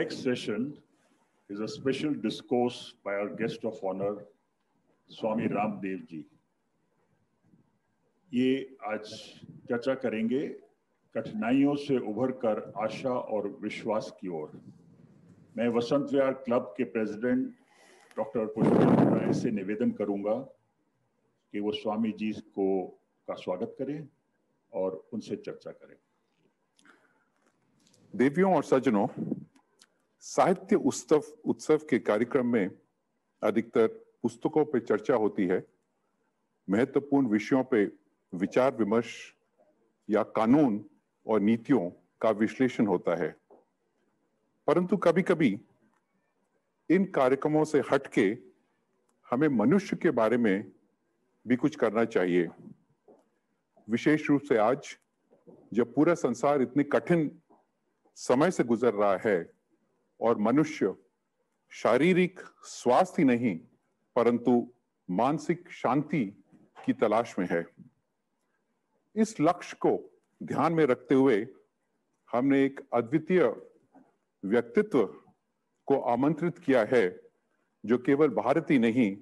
next session is a special discourse by our guest of honor, Swami Ramdev ji. ये आज चर्चा करेंगे कठिनाइयों से उभरकर आशा और विश्वास की ओर। मैं वसंत विहार क्लब के प्रेसिडेंट डॉक्टर पुष्पेंद्र राय से निवेदन करूंगा कि वो स्वामी जी का स्वागत करें और उनसे चर्चा करें। देवियों और सज्जनों, साहित्य उत्सव के कार्यक्रम में अधिकतर पुस्तकों पर चर्चा होती है, महत्वपूर्ण विषयों पे विचार विमर्श या कानून और नीतियों का विश्लेषण होता है। परंतु कभी-कभी इन कार्यक्रमों से हटके हमें मनुष्य के बारे में भी कुछ करना चाहिए। विशेष रूप से आज जब पूरा संसार इतने कठिन समय से गुजर रहा है और मनुष्य शारीरिक स्वास्थ्य ही नहीं परंतु मानसिक शांति की तलाश में है। इस लक्ष्य को ध्यान में रखते हुए हमने एक अद्वितीय व्यक्तित्व को आमंत्रित किया है जो केवल भारत ही नहीं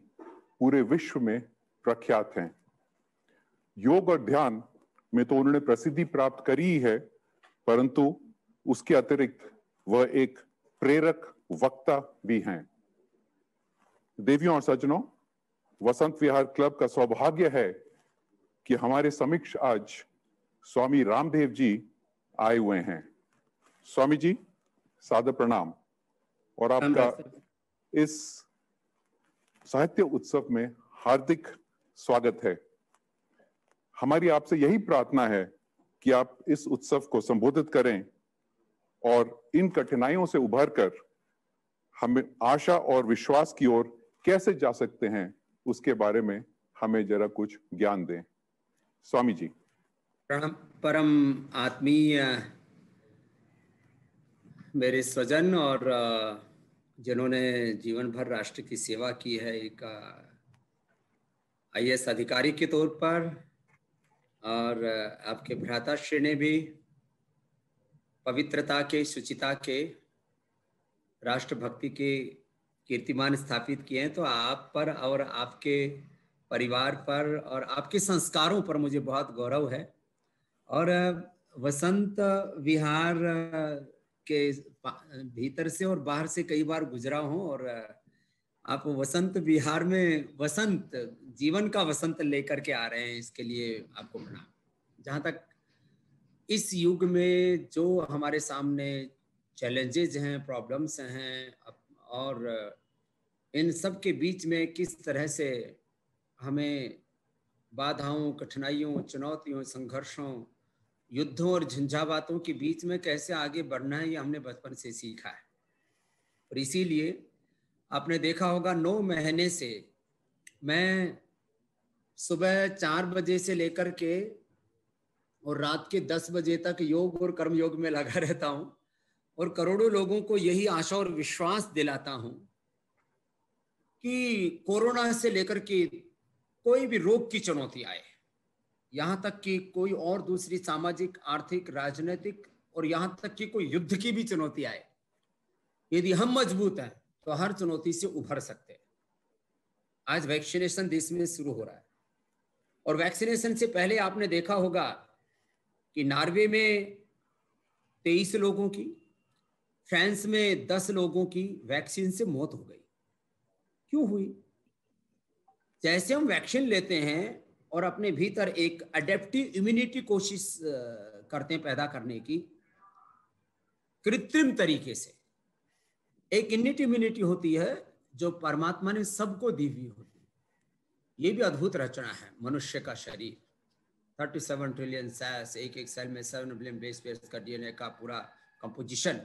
पूरे विश्व में प्रख्यात हैं। योग और ध्यान में तो उन्होंने प्रसिद्धि प्राप्त करी ही है, परंतु उसके अतिरिक्त वह एक प्रेरक वक्ता भी हैं। देवियों और सज्जनों, वसंत विहार क्लब का सौभाग्य है कि हमारे समक्ष आज स्वामी रामदेव जी आए हुए हैं। स्वामी जी, सादर प्रणाम और आपका इस साहित्य उत्सव में हार्दिक स्वागत है। हमारी आपसे यही प्रार्थना है कि आप इस उत्सव को संबोधित करें और इन कठिनाइयों से उभरकर हमें आशा और विश्वास की ओर कैसे जा सकते हैं उसके बारे में हमें जरा कुछ ज्ञान दें। स्वामी जी। परम आत्मीय मेरे स्वजन और जिन्होंने जीवन भर राष्ट्र की सेवा की है, एक IAS अधिकारी के तौर पर, और आपके भ्राताश्री ने भी पवित्रता के, शुचिता के, राष्ट्रभक्ति के कीर्तिमान स्थापित किए हैं, तो आप पर और आपके परिवार पर और आपके संस्कारों पर मुझे बहुत गौरव है। और वसंत विहार के भीतर से और बाहर से कई बार गुजरा हूं और आप वसंत विहार में वसंत, जीवन का वसंत लेकर के आ रहे हैं, इसके लिए आपको प्रणाम। जहां तक इस युग में जो हमारे सामने चैलेंजेस हैं, प्रॉब्लम्स हैं, और इन सब के बीच में किस तरह से हमें बाधाओं, कठिनाइयों, चुनौतियों, संघर्षों, युद्धों और झंझावातों के बीच में कैसे आगे बढ़ना है, ये हमने बचपन से सीखा है। और इसीलिए आपने देखा होगा 9 महीने से मैं सुबह 4 बजे से लेकर के और रात के 10 बजे तक योग और कर्म योग में लगा रहता हूं और करोड़ों लोगों को यही आशा और विश्वास दिलाता हूं कि कोरोना से लेकर के कोई भी रोग की चुनौती आए, यहां तक कि कोई और दूसरी सामाजिक, आर्थिक, राजनीतिक और यहां तक कि कोई युद्ध की भी चुनौती आए, यदि हम मजबूत हैं तो हर चुनौती से उभर सकते हैं। आज वैक्सीनेशन देश में शुरू हो रहा है और वैक्सीनेशन से पहले आपने देखा होगा कि नॉर्वे में 23 लोगों की, फ्रांस में 10 लोगों की वैक्सीन से मौत हो गई। क्यों हुई? जैसे हम वैक्सीन लेते हैं और अपने भीतर एक अडेप्टिव इम्यूनिटी कोशिश करते हैं पैदा करने की, कृत्रिम तरीके से एक इन्नेट इम्यूनिटी होती है जो परमात्मा ने सबको दी हुई होती है। ये भी अद्भुत रचना है मनुष्य का शरीर। 37 ट्रिलियन सेल्स, एक सेल में 7 बिलियन बेस पेयर्स का DNA का पूरा कंपोजिशन,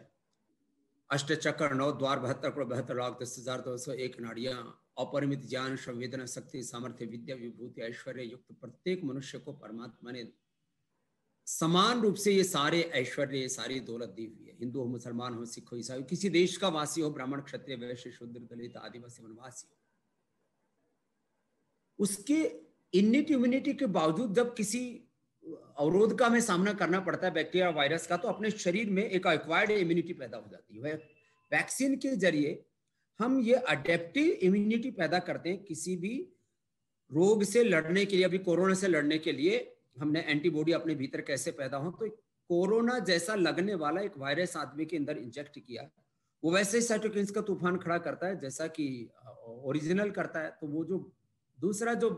8 चक्र, 9 द्वार, 72 करोड़ 72 लाख 10,201 नाड़ियां, अपरिमित ज्ञान, संवेदना शक्ति, सामर्थ्य, विद्या, विभूति, ऐश्वर्य युक्त प्रत्येक मनुष्य को परमात्मा ने समान रूप से ये सारे ऐश्वर्य, ये सारी दौलत दी हुई है। हिंदू हो, मुसलमान हो, सिख हो, ईसाई हो, किसी देश का वासी हो, ब्राह्मण, क्षत्रिय, वैश्य, शूद्र, दलित, आदिवासी, वनवासी हो, उसके इन्नेट इम्यूनिटी के बावजूद जब किसी अवरोध का हमें सामना करना पड़ता है, बैक्टीरिया, वायरस का, तो अपने शरीर में एक एक्वायर्ड इम्यूनिटी पैदा हो जाती है। वैक्सीन के जरिए हम ये अडेप्टिव इम्यूनिटी पैदा करते हैं किसी भी रोग से लड़ने के लिए। अभी कोरोना से लड़ने के लिए हमने एंटीबॉडी अपने भीतर कैसे पैदा हो, तो कोरोना जैसा लगने वाला एक वायरस आदमी के अंदर इंजेक्ट किया, वो वैसे ही साइटोकिन्स का तूफान खड़ा करता है जैसा कि ओरिजिनल करता है। तो वो जो दूसरा जो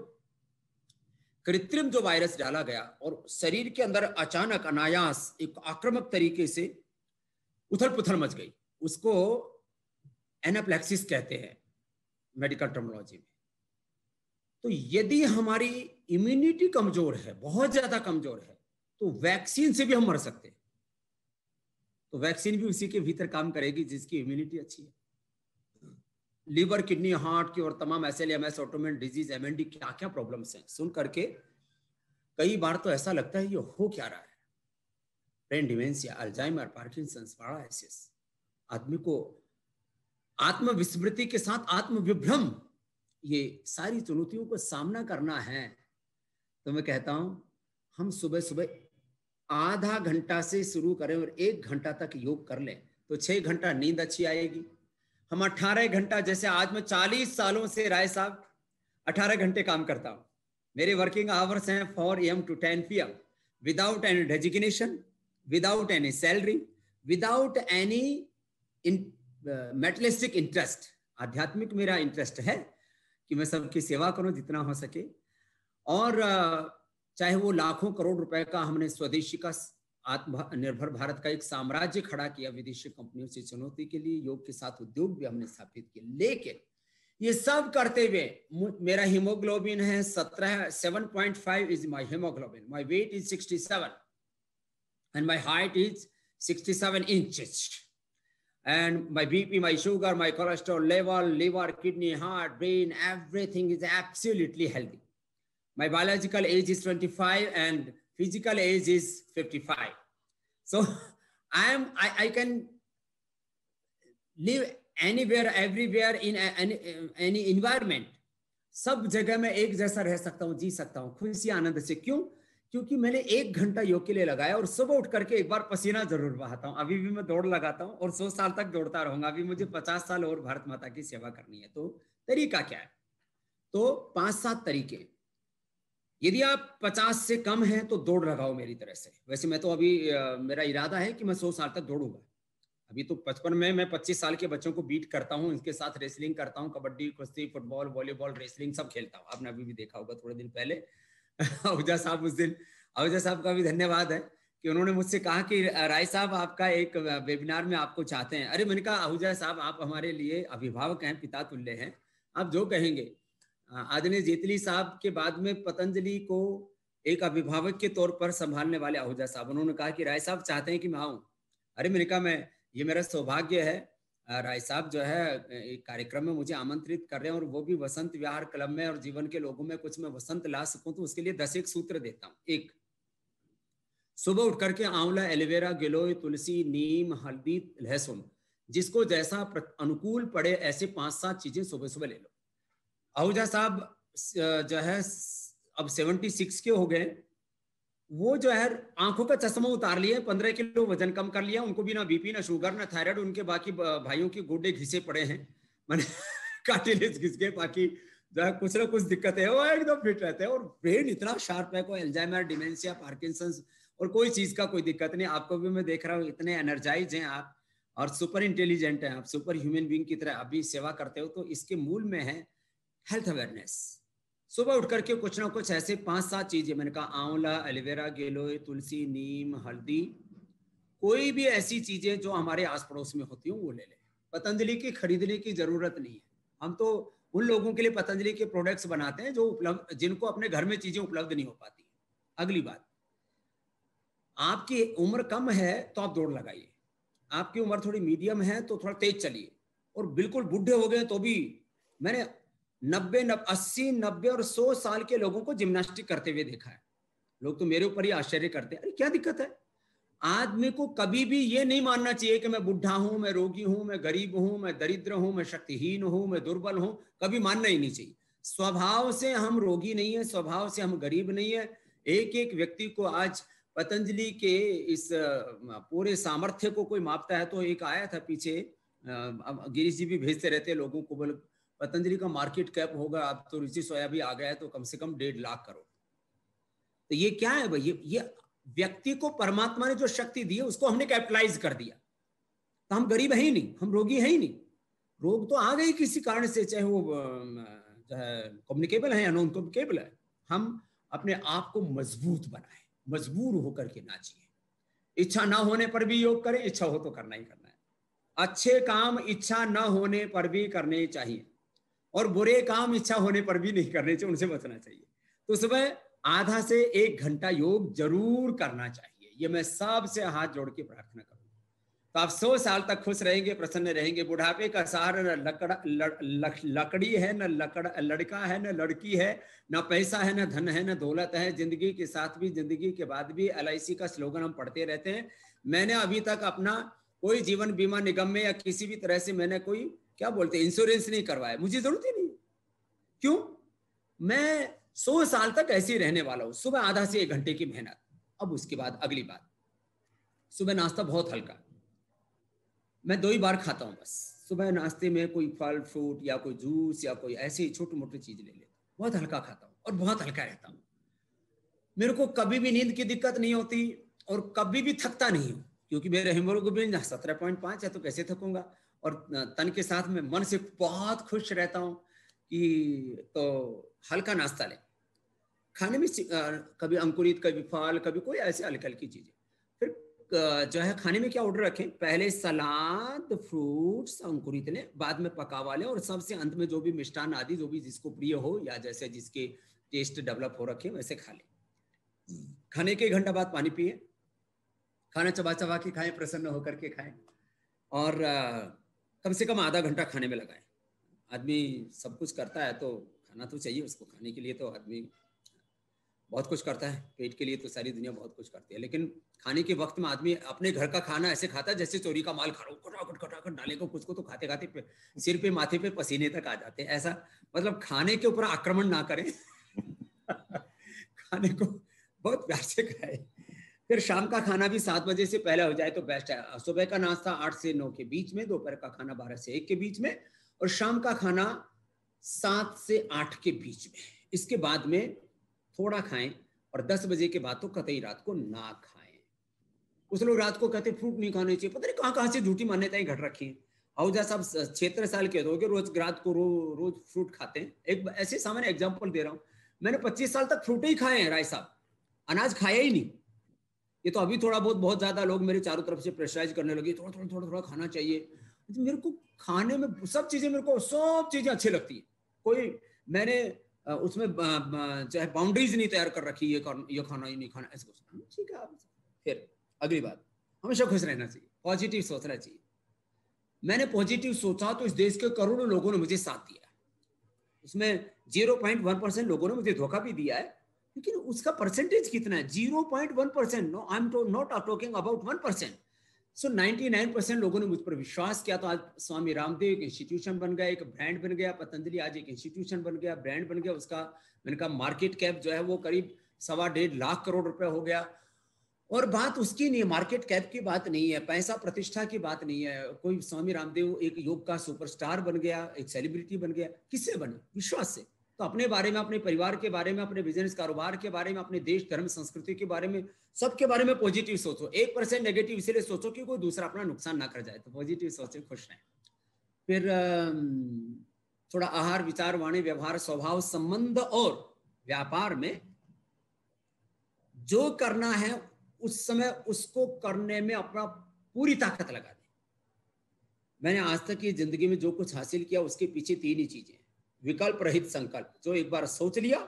कृत्रिम जो वायरस डाला गया और शरीर के अंदर अचानक अनायास एक आक्रामक तरीके से उथल पुथल मच गई, उसको एनाप्लेक्सिस कहते हैं मेडिकल टर्मिनोलॉजी में। तो यदि हमारी इम्यूनिटी कमजोर है, बहुत ज्यादा कमजोर है, तो वैक्सीन से भी हम मर सकते हैं। तो वैक्सीन भी उसी के भीतर काम करेगी जिसकी इम्यूनिटी अच्छी है। लीवर, किडनी, हार्ट की और तमाम SLMS, ऑटोइम्यून डिजीज, MND, क्या क्या प्रॉब्लम्स हैं, सुन करके कई बार तो ऐसा लगता है ये हो क्या रहा है। Brain dementia, Alzheimer, Parkinson's, paralysis, आदमी को आत्मविस्मृति के साथ आत्मविभ्रम, ये सारी चुनौतियों को सामना करना है। तो मैं कहता हूं हम सुबह सुबह आधा घंटा से शुरू करें और 1 घंटा तक योग कर लें तो 6 घंटा नींद अच्छी आएगी। हम 18 घंटा, जैसे आज मैं 40 सालों से राय साहब 18 घंटे काम करता हूं। मेरे वर्किंग आवर्स हैं 4 AM to 10 PM, without any designation, without any salary, without any मेटलिस्टिक interest. आध्यात्मिक मेरा इंटरेस्ट है कि मैं सबकी सेवा करूं जितना हो सके। और चाहे वो लाखों करोड़ रुपए का हमने स्वदेशी का आत्मनिर्भर भारत का एक साम्राज्य खड़ा किया विदेशी कंपनियों से चुनौती के लिए, योग के साथ उद्योग भी हमने स्थापित किए, लेकिन ये सब करते हुए मेरा हीमोग्लोबिन है 7.5 is my haemoglobin, my weight is 67 and my height is 67 inches, and my BP, my sugar, my cholesterol level, liver, kidney, heart, brain, everything is absolutely healthy. My biological age is 25 and physical age is 55. So I can live anywhere, everywhere in any environment. सब जगह में एक जैसा रह सकता हूँ, जी सकता हूँ खुशी आनंद से। क्यों? क्योंकि मैंने 1 घंटा योग के लिए लगाया और सुबह उठ करके एक बार पसीना जरूर बहाता हूं। अभी भी मैं दौड़ लगाता हूं और 100 साल तक दौड़ता रहूंगा। अभी मुझे 50 साल और भारत माता की सेवा करनी है। तो तरीका क्या है? तो 5-7 तरीके। यदि आप 50 से कम हैं तो दौड़ लगाओ मेरी तरह से। वैसे मैं तो अभी मेरा इरादा है कि मैं 100 साल तक दौड़ूंगा। अभी तो 55 में मैं 25 साल के बच्चों को बीट करता हूँ, इनके साथ रेसलिंग करता हूँ, कबड्डी, कुश्ती, फुटबॉल, वॉलीबॉल, रेसलिंग सब खेलता हूँ। आपने अभी भी देखा होगा थोड़े दिन पहले आहूजा साहब, उस दिन आहूजा साहब का भी धन्यवाद है कि उन्होंने मुझसे कहा कि राय साहब आपका एक वेबिनार में आपको चाहते हैं। अरे मैंने कहा आहूजा साहब आप हमारे लिए अभिभावक हैं, पिता तुल्य हैं, आप जो कहेंगे। आदरणीय जेटली साहब के बाद में पतंजलि को एक अभिभावक के तौर पर संभालने वाले आहूजा साहब, उन्होंने कहा कि राय साहब चाहते हैं कि मैं आऊं। अरे मैंने कहा मैं, ये मेरा सौभाग्य है, राय साहब जो है एक कार्यक्रम में मुझे आमंत्रित कर रहे हैं और वो भी वसंत विहार क्लब में, और जीवन के लोगों में कुछ मैं वसंत ला सकूं तो उसके लिए 10 सूत्र देता हूं। 1, सुबह उठ करके आंवला, एलोवेरा, गिलोय, तुलसी, नीम, हल्दी, लहसुन, जिसको जैसा अनुकूल पड़े ऐसे 5-7 चीजें सुबह सुबह ले लो। आहूजा साहब जो है अब 76 के हो गए, वो जो है आंखों का चश्मा उतार लिए, 15 किलो वजन कम कर लिया। उनको भी ना बीपी, ना शुगर, ना थायराइड, उनके बाकी भाइयों के गोडे घिसे पड़े हैं, मैंने कार्टिलेज घिस के, बाकी जो है कुछ ना कुछ दिक्कत है, वो एकदम फिट रहते हैं और ब्रेन इतना शार्प है, कोई अल्जाइमर, डिमेंशिया, पार्किंसंस और कोई चीज का कोई दिक्कत नहीं। आपको भी मैं देख रहा हूँ इतने एनर्जाइज हैं आप और सुपर इंटेलिजेंट हैं आप, सुपर ह्यूमन बीइंग की तरह अभी सेवा करते हो। तो इसके मूल में है हेल्थ अवेयरनेस। सुबह उठ करके कुछ ना कुछ ऐसे 5-7 चीजें, मैंने कहा आंवला, एलोवेरा, गिलोय, तुलसी, नीम, हल्दी, कोई भी ऐसी चीजें जो हमारे आस पड़ोस में होती हो वो ले लें। पतंजलि की खरीदने की जरूरत नहीं है। हम तो उन लोगों के लिए पतंजलि के प्रोडक्ट्स बनाते हैं जो उपलब्ध, जिनको अपने घर में चीजें उपलब्ध नहीं हो पाती। अगली बात, आपकी उम्र कम है तो आप दौड़ लगाइए, आपकी उम्र थोड़ी मीडियम है तो थोड़ा तेज चलिए, और बिल्कुल बूढ़े हो गए तो भी, मैंने 80, 90 और 100 साल के लोगों को जिम्नास्टिक करते हुए देखा है। लोग तो मेरे ऊपर ही आश्चर्य करते हैं, अरे क्या दिक्कत है? आदमी को कभी भी ये नहीं मानना चाहिए कि मैं बुढ़ा हूं, मैं रोगी हूं, मैं गरीब हूं, मैं दरिद्र हूं, मैं शक्तिहीन हूं, मैं दुर्बल हूं, कभी मानना ही नहीं चाहिए। स्वभाव से हम रोगी नहीं है, स्वभाव से हम गरीब नहीं है। एक एक व्यक्ति को आज पतंजलि के इस पूरे सामर्थ्य को कोई मापता है तो एक आया था पीछे अब गिरीश जी भी भेजते रहते हैं लोगों को, बोले पतंजलि का मार्केट कैप होगा अब तो रुचि सोया भी आ गया है तो कम से कम 1.5 लाख करोड़। तो ये क्या है भाई, ये व्यक्ति को परमात्मा ने जो शक्ति दी है उसको हमने कैपिटलाइज कर दिया। तो हम गरीब है ही नहीं, हम रोगी है ही नहीं, रोग तो आ गई किसी कारण से, चाहे वो कम्युनिकेबल है या नॉन कम्युनिकेबल है। हम अपने आप को मजबूत बनाएं, मजबूर होकर के ना जिए। इच्छा ना होने पर भी योग करें, इच्छा हो तो करना ही करना है। अच्छे काम इच्छा ना होने पर भी करने चाहिए और बुरे काम इच्छा होने पर भी नहीं करने चाहिए, उनसे बचना चाहिए। तो सुबह आधा से 1 घंटा योग जरूर करना चाहिए, ये मैं सबसे हाथ जोड़ के प्रार्थना करूंगा। तो आप 100 साल तक खुश रहेंगे, प्रसन्न रहेंगे। बुढ़ापे का सहारा न लकड़ी है, न लड़का है, न लड़की है, न पैसा है, न धन है, न दौलत है। जिंदगी के साथ भी जिंदगी के बाद भी। LIC का स्लोगन हम पढ़ते रहते हैं। मैंने अभी तक अपना कोई जीवन बीमा निगम में या किसी भी तरह से मैंने कोई क्या बोलते हैं इंश्योरेंस नहीं करवाया, मुझे जरूरत ही नहीं। क्यों? मैं 100 साल तक ऐसे ही रहने वाला हूं। सुबह आधा से 1 घंटे की मेहनत। अब उसके बाद अगली बात, सुबह नाश्ता बहुत हल्का, मैं 2 ही बार खाता हूं बस। सुबह नाश्ते में कोई फल फ्रूट या कोई जूस या कोई ऐसी छोटी मोटी चीज ले लेता हूं, बहुत हल्का खाता हूं और बहुत हल्का रहता हूं। मेरे को कभी भी नींद की दिक्कत नहीं होती और कभी भी थकता नहीं हूं, क्योंकि मेरे हीमोग्लोबिन 17.5 है तो कैसे थकूंगा। और तन के साथ में मन से बहुत खुश रहता हूं कि तो हल्का नाश्ता ले। खाने में कभी अंकुरित, कभी फल, कभी कोई ऐसे हल्की हल्की चीजें। फिर जो है खाने में क्या ऑर्डर रखें, पहले सलाद, फ्रूट्स, अंकुरित लें, बाद में पकावा लें और सबसे अंत में जो भी मिष्टान आदि जो भी जिसको प्रिय हो या जैसे जिसके टेस्ट डेवलप हो रखे वैसे खा लें। खाने के 1 घंटा बाद पानी पिए, खाना चबा चबा के खाएं, प्रसन्न होकर के खाएं और कम से कम आधा घंटा खाने में लगाएं। आदमी सब कुछ करता है तो खाना तो चाहिए उसको, खाने के लिए तो आदमी बहुत कुछ करता है, पेट के लिए तो सारी दुनिया बहुत कुछ करती है, लेकिन खाने के वक्त में आदमी अपने घर का खाना ऐसे खाता है जैसे चोरी का माल खा रहा हो, खटाखट डालेगा, कुछ को तो खाते खाते सिर पे माथे पे पसीने तक आ जाते हैं। ऐसा मतलब खाने के ऊपर आक्रमण ना करें खाने को बहुत प्यार से खाए। फिर शाम का खाना भी 7 बजे से पहले हो जाए तो बेस्ट है। सुबह का नाश्ता 8 से 9 के बीच में, दोपहर का खाना 12 से 1 के बीच में और शाम का खाना 7 से 8 के बीच में। इसके बाद में थोड़ा खाएं और 10 बजे के बाद तो कतई रात को ना खाएं। कुछ लोग रात को कहते फ्रूट नहीं खाने चाहिए, पता नहीं कहां से झूठी मान्यताएं घट रखी हैं। आहूजा साहब 76 साल के हो गए, रोज रात को रोज फ्रूट खाते हैं। एक ऐसे सामान्य एग्जाम्पल दे रहा हूं, मैंने 25 साल तक फ्रूट ही खाए हैं राय साहब, अनाज खाया ही नहीं। ये तो अभी थोड़ा बहुत ज्यादा लोग मेरे चारों तरफ से प्रेशराइज करने लगे, थोड़ा खाना चाहिए। मेरे को खाने में सब चीजें अच्छी लगती है। कोई मैंने उसमें चाहे बाउंड्रीज नहीं तैयार कर रखी, ये खाना ये नहीं खाना, ऐसे कुछ ठीक है। फिर अगली बात, हमेशा खुश रहना चाहिए, पॉजिटिव सोचना चाहिए। मैंने पॉजिटिव सोचा तो इस देश के करोड़ों लोगों ने मुझे साथ दिया। उसमें 0.1% लोगों ने मुझे धोखा भी दिया है, लेकिन उसका परसेंटेज कितना है? 0.1%। No, I am not talking about 1%। So 99% लोगों ने मुझ पर विश्वास किया। तो आज स्वामी रामदेव एक इंस्टीट्यूशन बन गया, एक ब्रांड बन गया। पतंजलि आज एक इंस्टीट्यूशन बन गया, ब्रांड बन गया। उसका मैंने कहा मार्केट कैप जो है वो करीब 1.25 लाख करोड़ रुपए हो गया। और बात उसकी नहीं है, मार्केट कैप की बात नहीं है, पैसा प्रतिष्ठा की बात नहीं है। कोई स्वामी रामदेव एक योग का सुपरस्टार बन गया, एक सेलिब्रिटी बन गया। किससे बने? विश्वास से। तो अपने बारे में, अपने परिवार के बारे में, अपने बिजनेस कारोबार के बारे में, अपने देश धर्म संस्कृति के बारे में, सबके बारे में पॉजिटिव सोचो। 1% नेगेटिव इसलिए सोचो कि कोई दूसरा अपना नुकसान ना कर जाए। तो पॉजिटिव सोचे, खुश रहें। फिर थोड़ा आहार, विचार, वाणी, व्यवहार, स्वभाव, संबंध और व्यापार में जो करना है उस समय उसको करने में अपना पूरी ताकत लगा दें। मैंने आज तक की जिंदगी में जो कुछ हासिल किया उसके पीछे 3 ही चीजें, विकल्प रहित संकल्प। जो एक बार सोच लिया,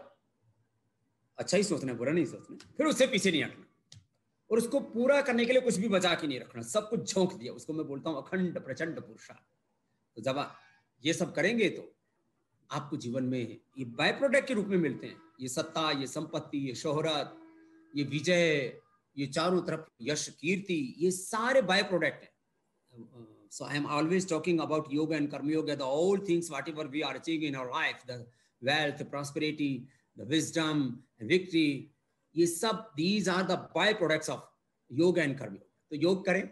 अच्छा ही सोचना, बुरा नहीं सोचना, फिर उससे पीछे नहीं हटना और उसको पूरा करने के लिए कुछ भी बचा के नहीं रखना, सब कुछ झोंक दिया। उसको मैं बोलता हूं अखंड प्रचंड पुरुषार्थ। तो जब आप ये सब करेंगे तो आपको जीवन में ये बाय प्रोडक्ट के रूप में मिलते हैं। ये सत्ता, ये संपत्ति, ये शोहरत, ये विजय, ये चारों तरफ यश, कीर्ति, ये सारे बाय प्रोडक्ट हैं। So I am always talking about yoga and karma yoga, the all things whatever we are achieving in our life, the wealth, the prosperity, the wisdom, and victory, ये सब these are the by products of yoga and karma yoga. तो योग करें,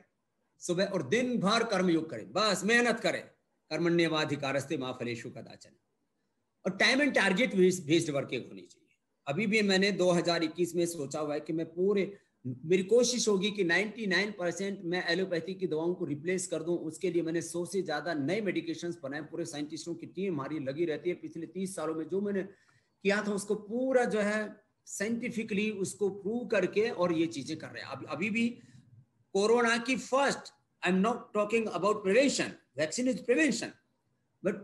सुबह और दिन भर कर्मयोग करें, बस मेहनत करें। कर्मण्येवाधिकारस्ते मा फलेषु कदाचन। और time and target based working होनी चाहिए। अभी भी मैंने 2021 में सोचा हुआ है कि मैं मेरी कोशिश होगी कि 99% मैं एलोपैथी की दवाओं को रिप्लेस कर दूं। उसके लिए मैंने 100 से ज्यादा नए मेडिकेशंस बनाए। पूरे साइंटिस्टों की टीम हमारी लगी रहती है। पिछले 30 सालों में जो मैंने किया था उसको पूरा जो है साइंटिफिकली उसको प्रूव करके और ये चीजें कर रहे हैं। अभी भी कोरोना की first, I am not talking about prevention, vaccine is prevention, but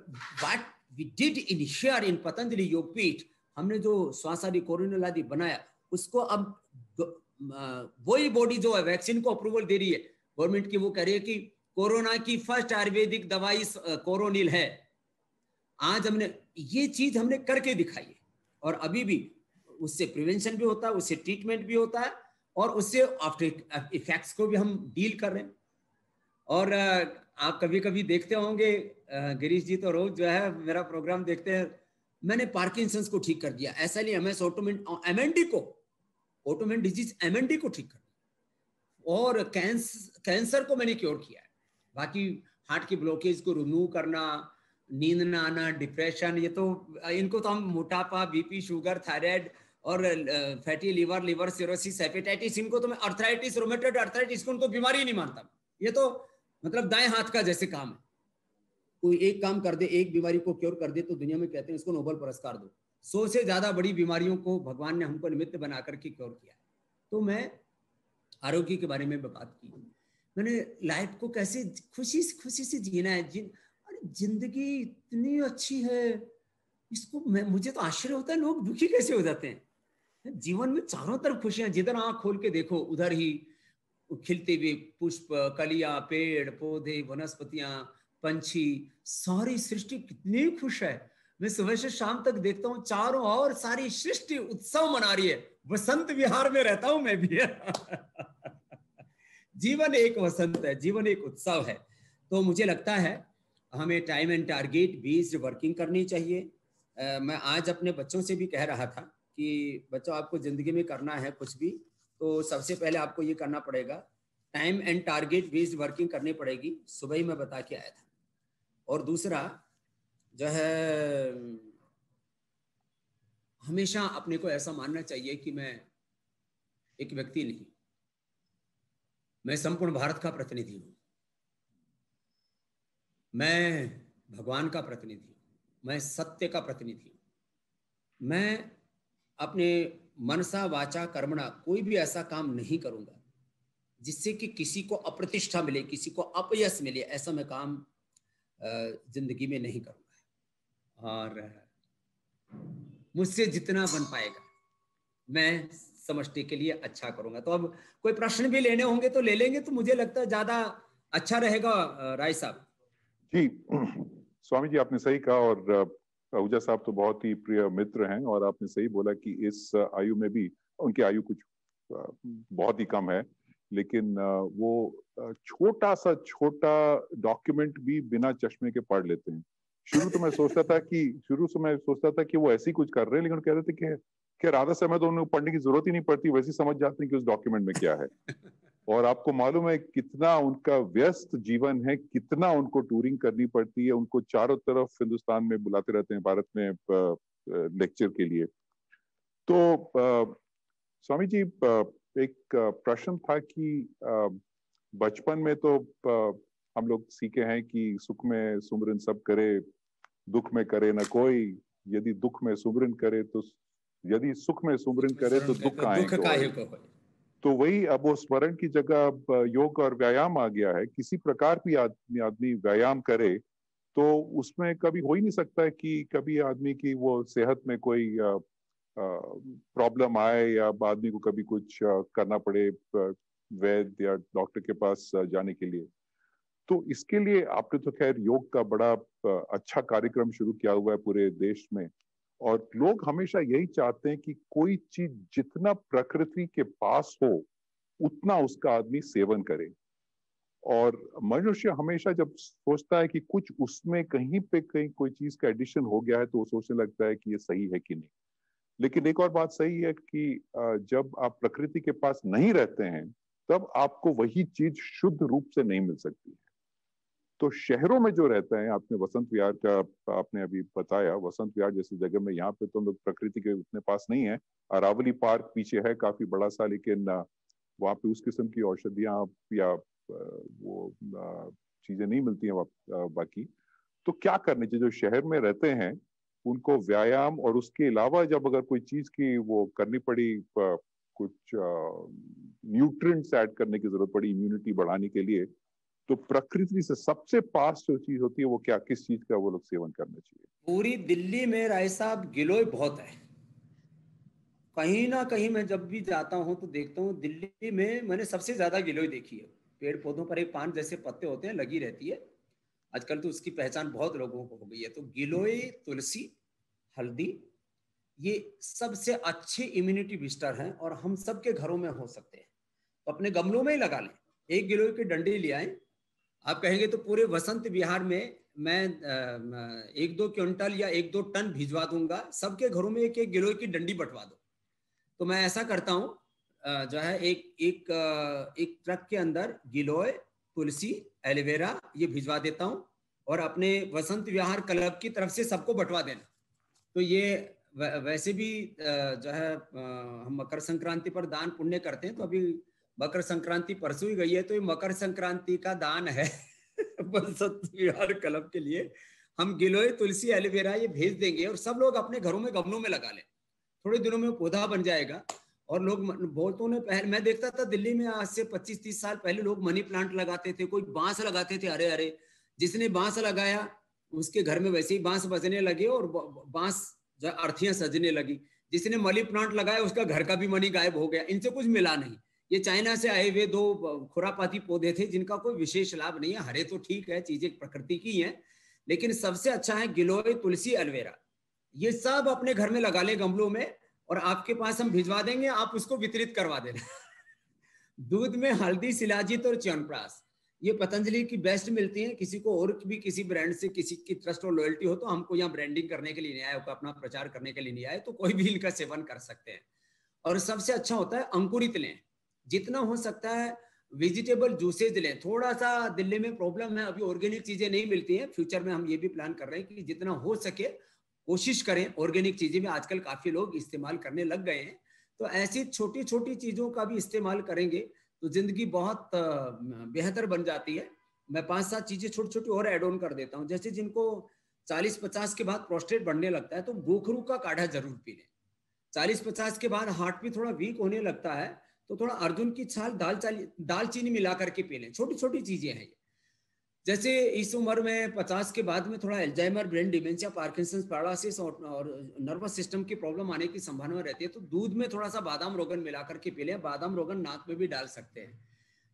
what we did in here in Patanjali Yogpeeth, हमने जो श्वासादि कोरोनिल आदि बनाया उसको अब वही बॉडी जो है वैक्सीन को अप्रूवल दे रही है गवर्नमेंट की, वो कह रही है कि कोरोना की फर्स्ट आयुर्वेदिक दवाई कोरोनिल है। आज हमने ये चीज हमने करके दिखाई है और अभी भी उससे प्रिवेंशन भी होता है, उससे ट्रीटमेंट भी होता है और उससे आफ्टर इफेक्ट्स को भी हम डील कर रहे हैं। और आप कभी कभी देखते होंगे गिरीश जी तो रोज जो है मेरा प्रोग्राम देखते हैं। मैंने पार्किंसंस को ठीक कर दिया, ऐसा नहीं, एमएस एमएनडी को, ऑटोमेन डिजीज एमएनडी को ठीक कर दिया और कैंसर को मैंने क्योर किया है। बाकी हार्ट की ब्लॉकेज को रिमूव करना, नींद ना आना, डिप्रेशन, ये तो इनको तो हम मोटापा, बीपी, शुगर, थायराइड और fatty liver, liver cirrhosis, hepatitis, इनको तो मैं अर्थराइटिस, रोमेटॉइड अर्थराइटिस को उनको बीमारी नहीं मानता। ये तो मतलब दाएं हाथ का जैसे काम है। कोई एक काम कर दे, एक बीमारी को क्योर कर दे तो दुनिया में कहते हैं इसको नोबेल पुरस्कार दो। 100 से ज्यादा बड़ी बीमारियों को भगवान ने हमको निमित्त बना करके क्योर किया। तो मैं आरोग्य के बारे में बात की, मैंने लाइफ को कैसे खुशी से जीना है। अरे जिंदगी इतनी अच्छी है, इसको मुझे तो आश्चर्य होता है लोग दुखी कैसे हो जाते हैं। जीवन में चारों तरफ खुशियां, जिधर आंख खोल के देखो उधर ही खिलते हुए पुष्प, कलियां, पेड़ पौधे, वनस्पतियां, पंछी, सारी सृष्टि कितनी खुश है। मैं सुबह से शाम तक देखता हूँ चारों ओर सारी सृष्टि उत्सव मना रही है। वसंत विहार में रहता हूं मैं भी जीवन एक वसंत है, जीवन एक उत्सव है। तो मुझे लगता है हमें time and target based working करनी चाहिए। मैं आज अपने बच्चों से भी कह रहा था कि बच्चों आपको जिंदगी में करना है कुछ भी तो सबसे पहले आपको ये करना पड़ेगा, time and target based working करनी पड़ेगी। सुबह ही मैं बता के आया था। और दूसरा जो है हमेशा अपने को ऐसा मानना चाहिए कि मैं एक व्यक्ति नहीं, मैं संपूर्ण भारत का प्रतिनिधि हूं, मैं भगवान का प्रतिनिधि हूं, मैं सत्य का प्रतिनिधि हूं। मैं अपने मनसा वाचा कर्मणा कोई भी ऐसा काम नहीं करूंगा जिससे कि किसी को अप्रतिष्ठा मिले, किसी को अपयश मिले। ऐसा मैं काम जिंदगी में नहीं करूंगा और मुझसे जितना बन पाएगा मैं समष्टि के लिए अच्छा करूंगा। तो अब कोई प्रश्न भी लेने होंगे तो ले लेंगे, तो मुझे लगता है ज्यादा अच्छा रहेगा। राय साहब जी, स्वामी जी आपने सही कहा और आहूजा साहब तो बहुत ही प्रिय मित्र हैं और आपने सही बोला कि इस आयु में भी, उनकी आयु कुछ बहुत ही कम है, लेकिन वो छोटा डॉक्यूमेंट भी बिना चश्मे के पढ़ लेते हैं। शुरू से मैं सोचता था कि वो ऐसे ही कुछ कर रहे हैं, लेकिन कह रहे थे कि राधा समय तो उन्हें पढ़ने की जरूरत ही नहीं पड़ती, वैसे समझ जाते हैं कि उस डॉक्यूमेंट में क्या है। और आपको मालूम है कितना उनका व्यस्त जीवन है, कितना उनको टूरिंग करनी पड़ती है, उनको चारों तरफ हिंदुस्तान में बुलाते रहते हैं, भारत में लेक्चर के लिए। तो स्वामी जी एक प्रश्न था कि बचपन में तो हम लोग सीखे हैं कि सुख में सुमरन सब करे, दुख में करे न कोई, यदि दुख में सुमरन करे तो, यदि सुख में सुमरन करे तो दुख काहे को। तो वही अब वो स्मरण की जगह योग और व्यायाम आ गया है। किसी प्रकार भी आदमी व्यायाम करे तो उसमें कभी हो ही नहीं सकता कि कभी आदमी की वो सेहत में कोई प्रॉब्लम आए या आदमी को कभी कुछ करना पड़े वैद्य या डॉक्टर के पास जाने के लिए। तो इसके लिए आपने तो खैर योग का बड़ा अच्छा कार्यक्रम शुरू किया हुआ है पूरे देश में, और लोग हमेशा यही चाहते हैं कि कोई चीज जितना प्रकृति के पास हो उतना उसका आदमी सेवन करे। और मनुष्य हमेशा जब सोचता है कि कुछ उसमें कहीं कोई चीज का एडिशन हो गया है तो वो सोचने लगता है कि ये सही है कि नहीं। लेकिन एक और बात सही है कि जब आप प्रकृति के पास नहीं रहते हैं तब आपको वही चीज शुद्ध रूप से नहीं मिल सकती है। तो शहरों में जो रहता है, आपने वसंत विहार का आपने अभी बताया, वसंत विहार जैसी जगह में यहाँ पे तो लोग प्रकृति के उतने पास नहीं है। अरावली पार्क पीछे है काफी बड़ा सा, लेकिन वहाँ पे उस किस्म की औषधियाँ या वो चीजें नहीं मिलती हैं बाकी। तो क्या करनी चाहिए जो शहर में रहते हैं उनको? व्यायाम और उसके अलावा जब अगर कोई चीज की वो करनी पड़ी, कुछ न्यूट्रिएंट्स ऐड करने की जरूरत पड़ी इम्यूनिटी बढ़ाने के लिए, तो प्रकृति से सबसे पास जो चीज होती है वो क्या, किस चीज का वो लोग सेवन करना चाहिए? पूरी दिल्ली में राय साहब गिलोय बहुत है। कहीं ना कहीं मैं जब भी जाता हूं तो देखता हूं दिल्ली में मैंने सबसे ज्यादा गिलोय देखी है। पेड़ पौधों पर एक पान जैसे पत्ते होते हैं, लगी रहती है। आजकल तो उसकी पहचान बहुत लोगों को हो गई है। तो गिलोय, तुलसी, हल्दी, ये सबसे अच्छे इम्यूनिटी बूस्टर हैं और हम सबके घरों में हो सकते हैं। तो अपने गमलों में ही लगा लें। एक गिलोय की डंडी ले आए। आप कहेंगे तो पूरे वसंत विहार में मैं 1-2 क्विंटल या 1-2 टन भिजवा दूंगा। सबके घरों में एक एक गिलोय की डंडी बंटवा दो। तो मैं ऐसा करता हूँ, जो है एक ट्रक के अंदर गिलोय, तुलसी, एलोवेरा ये भिजवा देता हूँ और अपने वसंत विहार क्लब की तरफ से सबको बंटवा देना। तो ये वैसे भी जो है हम मकर संक्रांति पर दान पुण्य करते हैं। तो अभी मकर संक्रांति परसों ही गई है, तो ये मकर संक्रांति का दान है वसंत विहार क्लब के लिए। हम गिलोय, तुलसी, एलोवेरा ये भेज देंगे और सब लोग अपने घरों में गमलों में लगा लें। थोड़े दिनों में पौधा बन जाएगा। और लोग बहुतों ने पहले, मैं देखता था दिल्ली में आज से 25-30 साल पहले लोग मनी प्लांट लगाते थे, कोई बांस लगाते थे। अरे अरे, जिसने बांस लगाया उसके घर में वैसे ही बांस बजने लगे और बांस जो अर्थियां सजने लगी। जिसने मनी प्लांट लगाया उसका घर का भी मनी गायब हो गया। इनसे कुछ मिला नहीं। ये चाइना से आए हुए 2 खुरापाती पौधे थे जिनका कोई विशेष लाभ नहीं है। हरे तो ठीक है, चीजें प्रकृति की हैं, लेकिन सबसे अच्छा है गिलोय, तुलसी, एलोवेरा। ये सब अपने घर में लगा ले गमलों में और आपके पास हम भिजवा देंगे, आप उसको वितरित करवा देना। दूध में हल्दी, शिलाजीत और च्यवनप्राश ये पतंजलि की बेस्ट मिलती है। किसी को और भी किसी ब्रांड से किसी की ट्रस्ट और लॉयल्टी हो तो हमको यहाँ ब्रांडिंग करने के लिए नहीं आए, अपना प्रचार करने के लिए नहीं आए, तो कोई भी इनका सेवन कर सकते हैं। और सबसे अच्छा होता है अंकुरित लें, जितना हो सकता है वेजिटेबल जूसेज लें। थोड़ा सा दिल्ली में प्रॉब्लम है, अभी ऑर्गेनिक चीजें नहीं मिलती हैं। फ्यूचर में हम ये भी प्लान कर रहे हैं कि जितना हो सके कोशिश करें ऑर्गेनिक चीजें भी आजकल काफी लोग इस्तेमाल करने लग गए हैं। तो ऐसी छोटी छोटी चीजों का भी इस्तेमाल करेंगे तो जिंदगी बहुत बेहतर बन जाती है। मैं 5-7 चीजें छोटी छोटी और एड ऑन कर देता हूँ। जैसे जिनको 40-50 के बाद प्रोस्टेट बढ़ने लगता है तो गोखरू का काढ़ा जरूर पी लें। 40-50 के बाद हार्ट भी थोड़ा वीक होने लगता है तो थोड़ा अर्जुन की छाल, दालचीनी मिला करके पी लें। छोटी छोटी चीजें हैं ये। जैसे इस उम्र में 50 के बाद में थोड़ा Alzheimer, brain dementia, Parkinson's, paralysis और नर्वस सिस्टम की प्रॉब्लम आने की संभावना रहती है। तो दूध में थोड़ा सा बादाम रोगन मिलाकर के पी लें। बादाम रोगन नाक में भी डाल सकते हैं।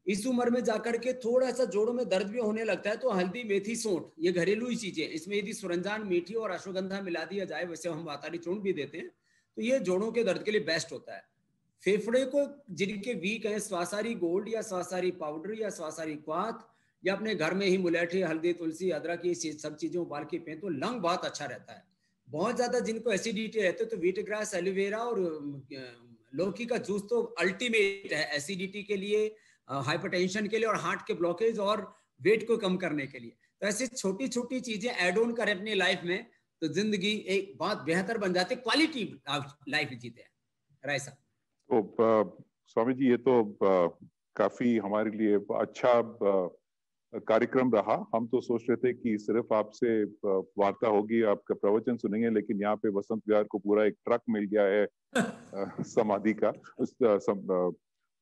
इस उम्र में जाकर के थोड़ा सा जोड़ों में दर्द भी होने लगता है तो हल्दी, मेथी, सौंठ ये घरेलू ही चीजें। इसमें यदि सुरंजान, मीठी और अश्वगंधा मिला दिया जाए, वैसे हम वातारी चूर्ण भी देते हैं, तो ये जोड़ों के दर्द के लिए बेस्ट होता है। फेफड़े को जिनके वीक है, स्वासारी गोल्ड या स्वासारी पाउडर या स्वासारी क्वाथ या अपने घर में ही मुलेठी, हल्दी, तुलसी, अदरक ये सब चीजें उबाल के पिए तो लंग बहुत अच्छा रहता है। बहुत ज्यादा जिनको एसिडिटी रहते तो व्हीट ग्रास, एलोवेरा और लौकी का जूस तो अल्टीमेट है एसिडिटी के लिए, हाइपरटेंशन के लिए और हार्ट के ब्लॉकेज और वेट को कम करने के लिए। तो ऐसी छोटी छोटी चीजें ऐड ऑन करें अपनी लाइफ में तो जिंदगी एक बहुत बेहतर बन जाती है, क्वालिटी लाइफ जीते हैं। राय साहब। तो स्वामी जी, ये तो काफी हमारे लिए अच्छा कार्यक्रम रहा। हम तो सोच रहे थे कि सिर्फ आपसे वार्ता होगी, आपका प्रवचन सुनेंगे, लेकिन यहाँ पे वसंत विहार को पूरा एक ट्रक मिल गया है समाधि का।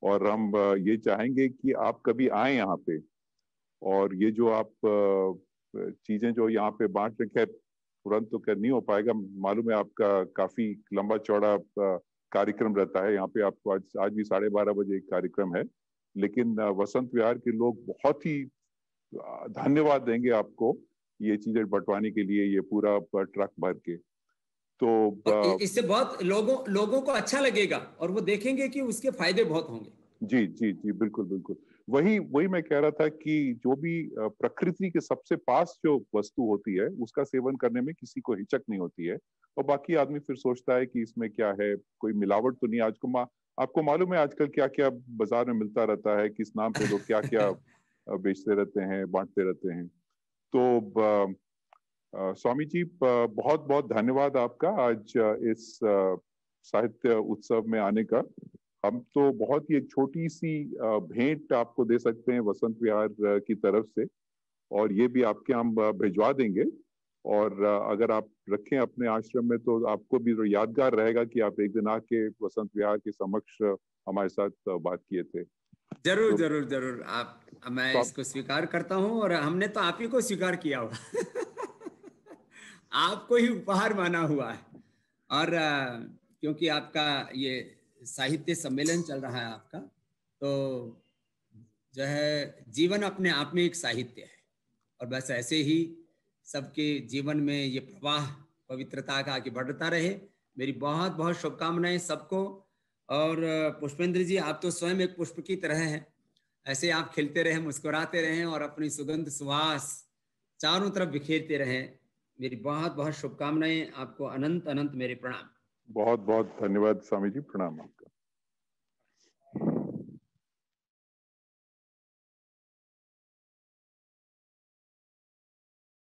और हम ये चाहेंगे कि आप कभी आए यहाँ पे और ये जो आप चीजें जो यहाँ पे बांट रखे, तुरंत तो कर नहीं हो पाएगा, मालूम है आपका काफी लंबा चौड़ा कार्यक्रम रहता है यहाँ पे। आपको आज भी 12:30 बजे एक कार्यक्रम है, लेकिन वसंत विहार के लोग बहुत ही धन्यवाद देंगे आपको ये चीजें बंटवाने के लिए, ये पूरा ट्रक भर के। तो इससे बहुत लोगों को अच्छा लगेगा और वो देखेंगे कि उसके फायदे बहुत होंगे। जी जी जी, बिल्कुल बिल्कुल। वही मैं कह रहा था कि जो भी प्रकृति के सबसे पास जो वस्तु होती है उसका सेवन करने में किसी को हिचक नहीं होती है, और बाकी आदमी फिर सोचता है कि इसमें क्या है, कोई मिलावट तो नहीं। आपको मालूम है आजकल क्या क्या बाजार में मिलता रहता है, किस नाम पे लोग क्या क्या बेचते रहते हैं, बांटते रहते हैं। तो स्वामी जी, बहुत बहुत धन्यवाद आपका आज इस साहित्य उत्सव में आने का। हम तो बहुत ही एक छोटी सी भेंट आपको दे सकते हैं वसंत विहार की तरफ से, और ये भी आपके हम भिजवा देंगे। और अगर आप रखें अपने आश्रम में तो आपको भी तो यादगार रहेगा कि आप एक दिन आके वसंत विहार के समक्ष हमारे साथ बात किए थे। जरूर जरूर जरूर, मैं इसको स्वीकार करता हूं, और हमने तो आप ही को स्वीकार किया हुआ आपको ही उपहार माना हुआ है। और क्योंकि आपका ये साहित्य सम्मेलन चल रहा है आपका, तो जो है जीवन अपने आप में एक साहित्य है, और बस ऐसे ही सबके जीवन में ये प्रवाह पवित्रता का आगे बढ़ता रहे। मेरी बहुत बहुत शुभकामनाएं सबको। और पुष्पेंद्र जी, आप तो स्वयं एक पुष्प की तरह हैं, ऐसे आप खिलते रहें, मुस्कुराते रहें, और अपनी सुगंध सुवास चारों तरफ बिखेरते रहें। मेरी बहुत बहुत शुभकामनाएं आपको। अनंत अनंत मेरे प्रणाम। बहुत बहुत धन्यवाद स्वामी जी, प्रणाम आपका।